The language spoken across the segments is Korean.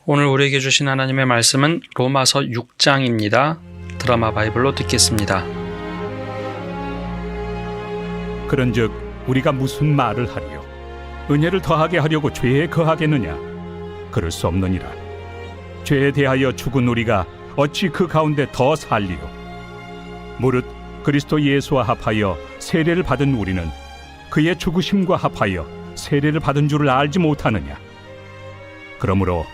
오늘 우리에게 주신 하나님의 말씀은 로마서 6장입니다. 드라마 바이블로 듣겠습니다. 그런즉 우리가 무슨 말을 하리요? 은혜를 더하게 하려고 죄에 거하겠느냐? 그럴 수 없느니라. 죄에 대하여 죽은 우리가 어찌 그 가운데 더 살리요? 무릇 그리스도 예수와 합하여 세례를 받은 우리는 그의 죽으심과 합하여 세례를 받은 줄을 알지 못하느냐? 그러므로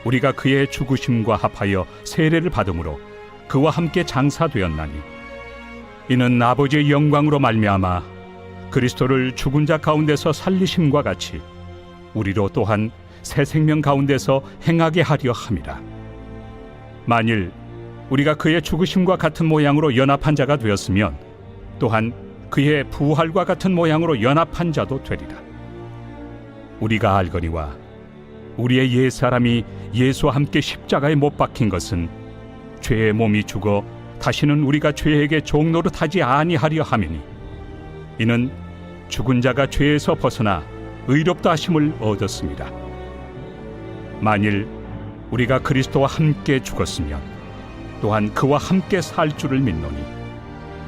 우리가 그의 죽으심과 합하여 세례를 받음으로 그와 함께 장사되었나니 이는 아버지의 영광으로 말미암아 그리스도를 죽은 자 가운데서 살리심과 같이 우리로 또한 새 생명 가운데서 행하게 하려 함이라. 만일 우리가 그의 죽으심과 같은 모양으로 연합한 자가 되었으면 또한 그의 부활과 같은 모양으로 연합한 자도 되리라. 우리가 알거니와 우리의 옛사람이 예수와 함께 십자가에 못 박힌 것은 죄의 몸이 죽어 다시는 우리가 죄에게 종노릇하지 아니하려 함이니 이는 죽은 자가 죄에서 벗어나 의롭다 하심을 얻었습니다. 만일 우리가 그리스도와 함께 죽었으면 또한 그와 함께 살 줄을 믿노니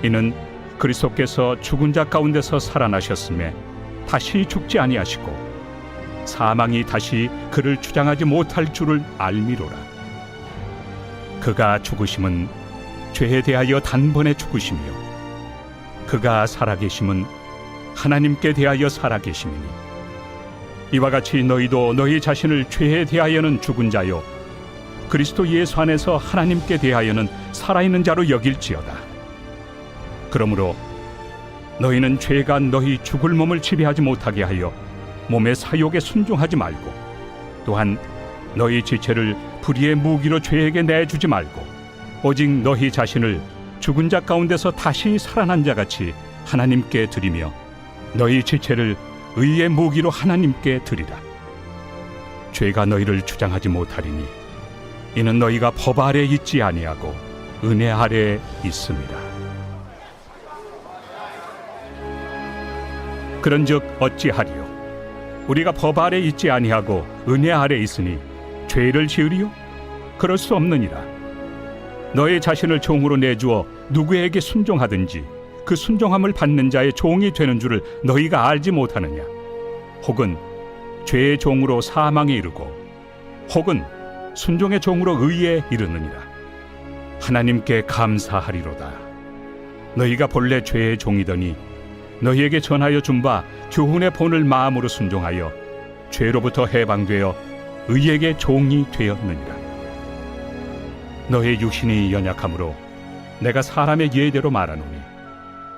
이는 그리스도께서 죽은 자 가운데서 살아나셨음에 다시 죽지 아니하시고 사망이 다시 그를 주장하지 못할 줄을 알미로라. 그가 죽으심은 죄에 대하여 단번에 죽으시며 그가 살아계심은 하나님께 대하여 살아계심이니 이와 같이 너희도 너희 자신을 죄에 대하여는 죽은 자요 그리스도 예수 안에서 하나님께 대하여는 살아있는 자로 여길지어다. 그러므로 너희는 죄가 너희 죽을 몸을 지배하지 못하게 하여 몸의 사욕에 순종하지 말고 또한 너희 지체를 불의의 무기로 죄에게 내주지 말고 오직 너희 자신을 죽은 자 가운데서 다시 살아난 자같이 하나님께 드리며 너희 지체를 의의 무기로 하나님께 드리라. 죄가 너희를 주장하지 못하리니 이는 너희가 법 아래 있지 아니하고 은혜 아래 있습니다. 그런즉 어찌하리요? 우리가 법 아래 있지 아니하고 은혜 아래 있으니 죄를 지으리요? 그럴 수 없느니라. 너의 자신을 종으로 내주어 누구에게 순종하든지 그 순종함을 받는 자의 종이 되는 줄을 너희가 알지 못하느냐? 혹은 죄의 종으로 사망에 이르고 혹은 순종의 종으로 의에 이르느니라. 하나님께 감사하리로다. 너희가 본래 죄의 종이더니 너희에게 전하여 준 바 교훈의 본을 마음으로 순종하여 죄로부터 해방되어 의에게 종이 되었느니라. 너희 육신이 연약하므로 내가 사람의 예대로 말하노니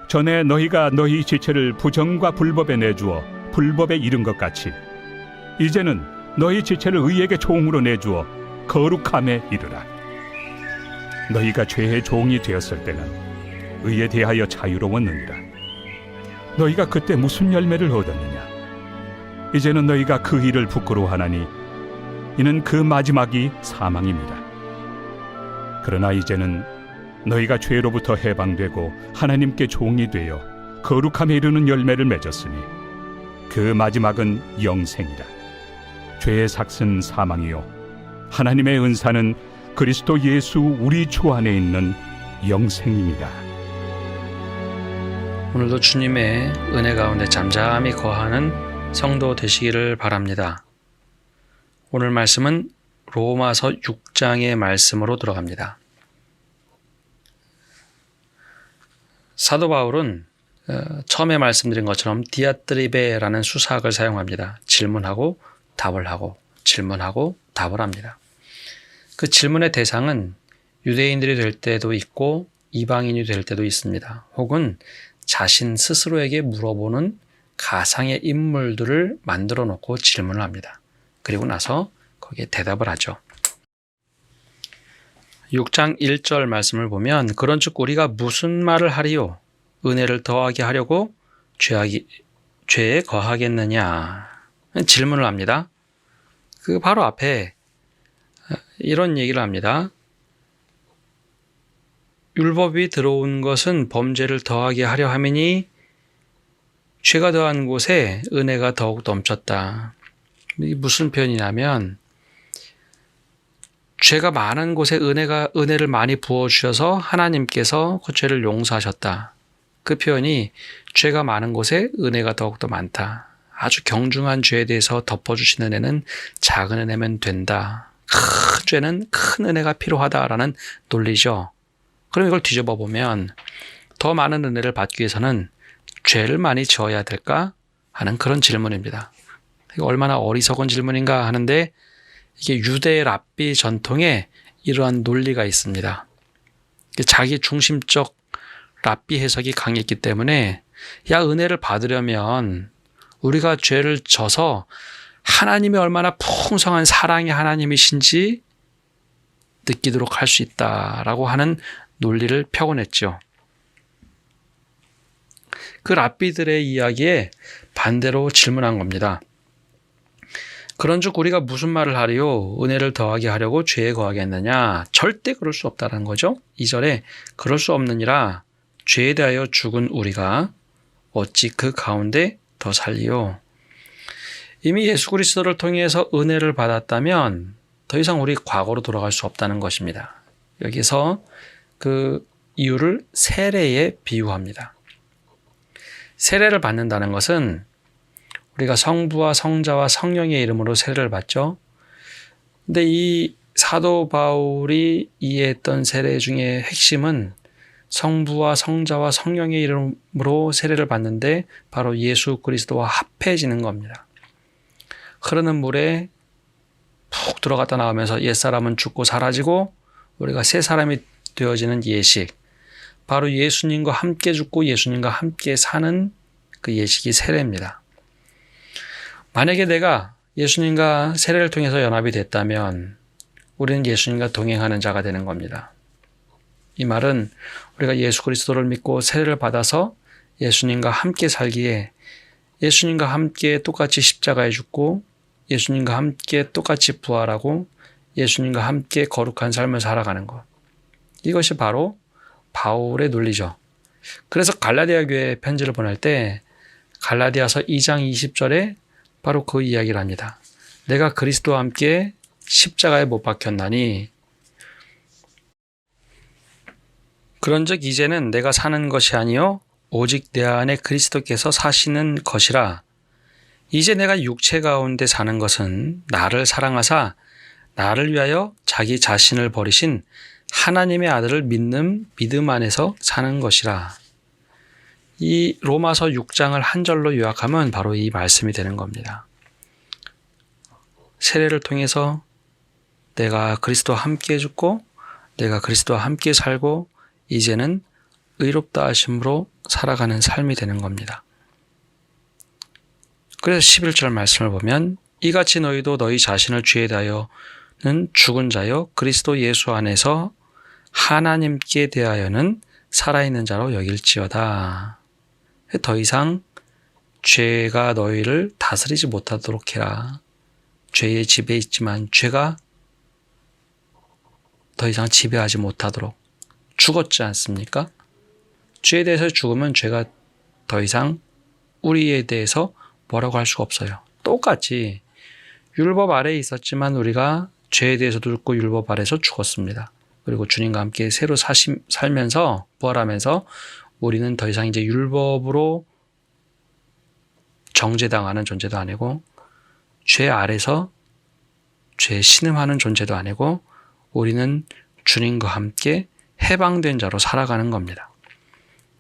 전에 너희가 너희 지체를 부정과 불법에 내주어 불법에 이른 것 같이 이제는 너희 지체를 의에게 종으로 내주어 거룩함에 이르라. 너희가 죄의 종이 되었을 때는 의에 대하여 자유로웠느니라. 너희가 그때 무슨 열매를 얻었느냐? 이제는 너희가 그 일을 부끄러워하나니 이는 그 마지막이 사망입니다. 그러나 이제는 너희가 죄로부터 해방되고 하나님께 종이 되어 거룩함에 이르는 열매를 맺었으니 그 마지막은 영생이라. 죄의 삭은 사망이요 하나님의 은사는 그리스도 예수 우리 주 안에 있는 영생입니다. 오늘도 주님의 은혜 가운데 잠잠히 거하는 성도 되시기를 바랍니다. 오늘 말씀은 로마서 6장의 말씀으로 들어갑니다. 사도 바울은 처음에 말씀드린 것처럼 디아트리베라는 수사학을 사용합니다. 질문하고 답을 하고 질문하고 답을 합니다. 그 질문의 대상은 유대인들이 될 때도 있고 이방인이 될 때도 있습니다. 혹은 자신 스스로에게 물어보는 가상의 인물들을 만들어 놓고 질문을 합니다. 그리고 나서 거기에 대답을 하죠. 6장 1절 말씀을 보면 그런즉 우리가 무슨 말을 하리요? 은혜를 더하게 하려고 죄에 거하겠느냐? 질문을 합니다. 그 바로 앞에 이런 얘기를 합니다. 율법이 들어온 것은 범죄를 더하게 하려 함이니 죄가 더한 곳에 은혜가 더욱 넘쳤다. 이게 무슨 표현이냐면 죄가 많은 곳에 은혜를 많이 부어주셔서 하나님께서 그 죄를 용서하셨다. 그 표현이 죄가 많은 곳에 은혜가 더욱더 많다. 아주 경중한 죄에 대해서 덮어주신 은혜는 작은 은혜면 된다. 큰 죄는 큰 은혜가 필요하다라는 논리죠. 그럼 이걸 뒤집어 보면 더 많은 은혜를 받기 위해서는 죄를 많이 지어야 될까 하는 그런 질문입니다. 이거 얼마나 어리석은 질문인가 하는데 이게 유대 랍비 전통에 이러한 논리가 있습니다. 자기 중심적 랍비 해석이 강했기 때문에 은혜를 받으려면 우리가 죄를 져서 하나님이 얼마나 풍성한 사랑의 하나님이신지 느끼도록 할 수 있다라고 하는 논리를 펴고냈죠. 그 랍비들의 이야기에 반대로 질문한 겁니다. 그런즉 우리가 무슨 말을 하리요? 은혜를 더하게 하려고 죄에 거하겠느냐? 절대 그럴 수 없다는 거죠. 2절에 그럴 수 없느니라 죄에 대하여 죽은 우리가 어찌 그 가운데 더 살리요? 이미 예수 그리스도를 통해서 은혜를 받았다면 더 이상 우리 과거로 돌아갈 수 없다는 것입니다. 여기서 그 이유를 세례에 비유합니다. 세례를 받는다는 것은 우리가 성부와 성자와 성령의 이름으로 세례를 받죠. 근데 이 사도 바울이 이해했던 세례 중에 핵심은 성부와 성자와 성령의 이름으로 세례를 받는데 바로 예수 그리스도와 합해지는 겁니다. 흐르는 물에 푹 들어갔다 나오면서 옛사람은 죽고 사라지고 우리가 새 사람이 되어지는 예식, 바로 예수님과 함께 죽고 예수님과 함께 사는 그 예식이 세례입니다. 만약에 내가 예수님과 세례를 통해서 연합이 됐다면 우리는 예수님과 동행하는 자가 되는 겁니다. 이 말은 우리가 예수 그리스도를 믿고 세례를 받아서 예수님과 함께 살기에 예수님과 함께 똑같이 십자가에 죽고 예수님과 함께 똑같이 부활하고 예수님과 함께 거룩한 삶을 살아가는 것. 이것이 바로 바울의 논리죠. 그래서 갈라디아 교회에 편지를 보낼 때 갈라디아서 2장 20절에 바로 그 이야기를 합니다. 내가 그리스도와 함께 십자가에 못 박혔나니 그런즉 이제는 내가 사는 것이 아니요 오직 내 안에 그리스도께서 사시는 것이라. 이제 내가 육체 가운데 사는 것은 나를 사랑하사 나를 위하여 자기 자신을 버리신 하나님의 아들을 믿는 믿음 안에서 사는 것이라. 이 로마서 6장을 한 절로 요약하면 바로 이 말씀이 되는 겁니다. 세례를 통해서 내가 그리스도와 함께 죽고 내가 그리스도와 함께 살고 이제는 의롭다 하심으로 살아가는 삶이 되는 겁니다. 그래서 11절 말씀을 보면 이같이 너희도 너희 자신을 죄에 대하여는 죽은 자요 그리스도 예수 안에서 하나님께 대하여는 살아있는 자로 여길지어다. 더 이상 죄가 너희를 다스리지 못하도록 해라. 죄의 지배에 있지만 죄가 더 이상 지배하지 못하도록 죽었지 않습니까? 죄에 대해서 죽으면 죄가 더 이상 우리에 대해서 뭐라고 할 수가 없어요. 똑같이 율법 아래에 있었지만 우리가 죄에 대해서도 죽고 율법 아래에서 죽었습니다. 그리고 주님과 함께 새로 살면서 부활하면서 우리는 더 이상 이제 율법으로 정죄당하는 존재도 아니고 죄 아래서 죄에 신음하는 존재도 아니고 우리는 주님과 함께 해방된 자로 살아가는 겁니다.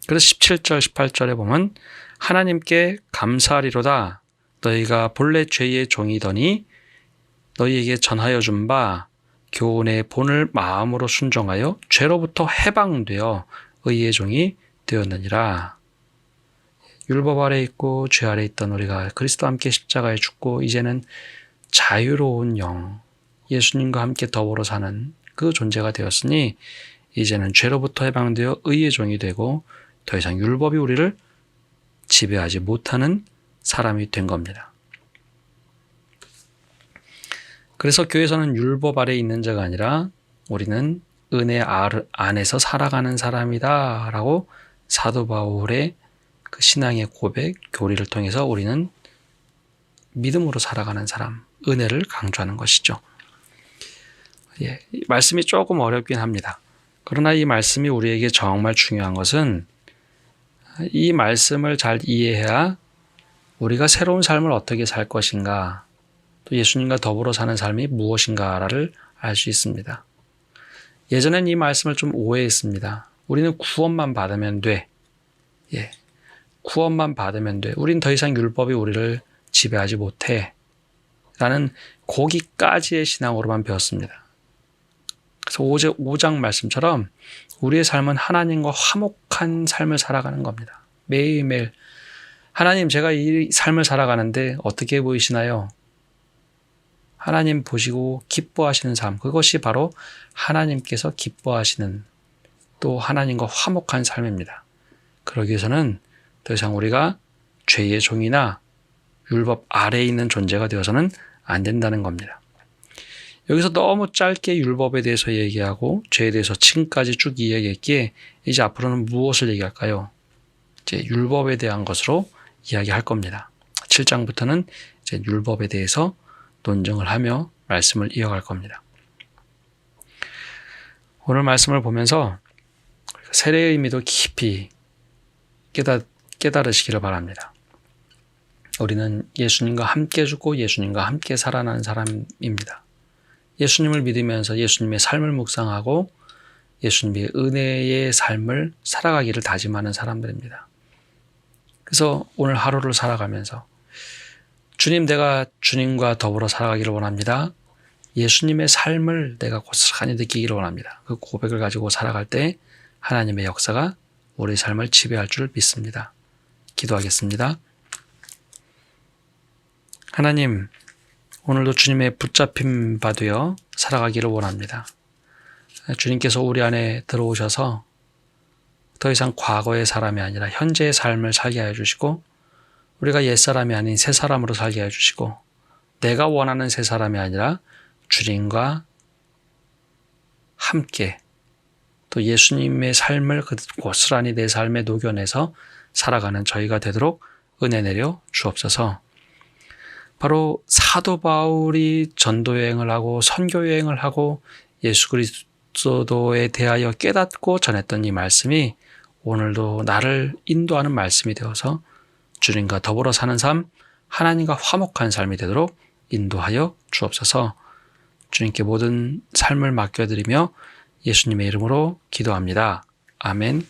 그래서 17절, 18절에 보면 하나님께 감사하리로다. 너희가 본래 죄의 종이더니 너희에게 전하여 준 바 교훈의 본을 마음으로 순종하여 죄로부터 해방되어 의의 종이 되었느니라. 율법 아래 있고 죄 아래 있던 우리가 그리스도와 함께 십자가에 죽고 이제는 자유로운 영, 예수님과 함께 더불어 사는 그 존재가 되었으니 이제는 죄로부터 해방되어 의의 종이 되고 더 이상 율법이 우리를 지배하지 못하는 사람이 된 겁니다. 그래서 교회에서는 율법 아래에 있는 자가 아니라 우리는 은혜 안에서 살아가는 사람이다 라고 사도 바울의 그 신앙의 고백, 교리를 통해서 우리는 믿음으로 살아가는 사람, 은혜를 강조하는 것이죠. 이 말씀이 조금 어렵긴 합니다. 그러나 이 말씀이 우리에게 정말 중요한 것은 이 말씀을 잘 이해해야 우리가 새로운 삶을 어떻게 살 것인가, 또 예수님과 더불어 사는 삶이 무엇인가를 알 수 있습니다. 예전엔 이 말씀을 좀 오해했습니다. 우리는 구원만 받으면 돼. 구원만 받으면 돼. 우린 더 이상 율법이 우리를 지배하지 못해. 라는 거기까지의 신앙으로만 배웠습니다. 그래서 5장 말씀처럼 우리의 삶은 하나님과 화목한 삶을 살아가는 겁니다. 매일매일 하나님, 제가 이 삶을 살아가는데 어떻게 보이시나요? 하나님 보시고 기뻐하시는 삶, 그것이 바로 하나님께서 기뻐하시는, 또 하나님과 화목한 삶입니다. 그러기 위해서는 더 이상 우리가 죄의 종이나 율법 아래에 있는 존재가 되어서는 안 된다는 겁니다. 여기서 너무 짧게 율법에 대해서 얘기하고 죄에 대해서 지금까지 쭉 이야기했기에 이제 앞으로는 무엇을 얘기할까요? 이제 율법에 대한 것으로 이야기할 겁니다. 7장부터는 이제 율법에 대해서 논증을 하며 말씀을 이어갈 겁니다. 오늘 말씀을 보면서 세례의 의미도 깊이 깨달으시기를 바랍니다. 우리는 예수님과 함께 죽고 예수님과 함께 살아난 사람입니다. 예수님을 믿으면서 예수님의 삶을 묵상하고 예수님의 은혜의 삶을 살아가기를 다짐하는 사람들입니다. 그래서 오늘 하루를 살아가면서 주님, 내가 주님과 더불어 살아가기를 원합니다. 예수님의 삶을 내가 고스란히 느끼기를 원합니다. 그 고백을 가지고 살아갈 때 하나님의 역사가 우리 삶을 지배할 줄 믿습니다. 기도하겠습니다. 하나님, 오늘도 주님의 붙잡힌 바 되어 살아가기를 원합니다. 주님께서 우리 안에 들어오셔서 더 이상 과거의 사람이 아니라 현재의 삶을 살게 하여 주시고, 우리가 옛사람이 아닌 새사람으로 살게 하여 주시고, 내가 원하는 새사람이 아니라 주님과 함께 또 예수님의 삶을 고스란히 내 삶에 녹여내서 살아가는 저희가 되도록 은혜 내려 주옵소서. 바로 사도 바울이 전도 여행을 하고 선교 여행을 하고 예수 그리스도에 대하여 깨닫고 전했던 이 말씀이 오늘도 나를 인도하는 말씀이 되어서 주님과 더불어 사는 삶, 하나님과 화목한 삶이 되도록 인도하여 주옵소서. 주님께 모든 삶을 맡겨드리며 예수님의 이름으로 기도합니다. 아멘.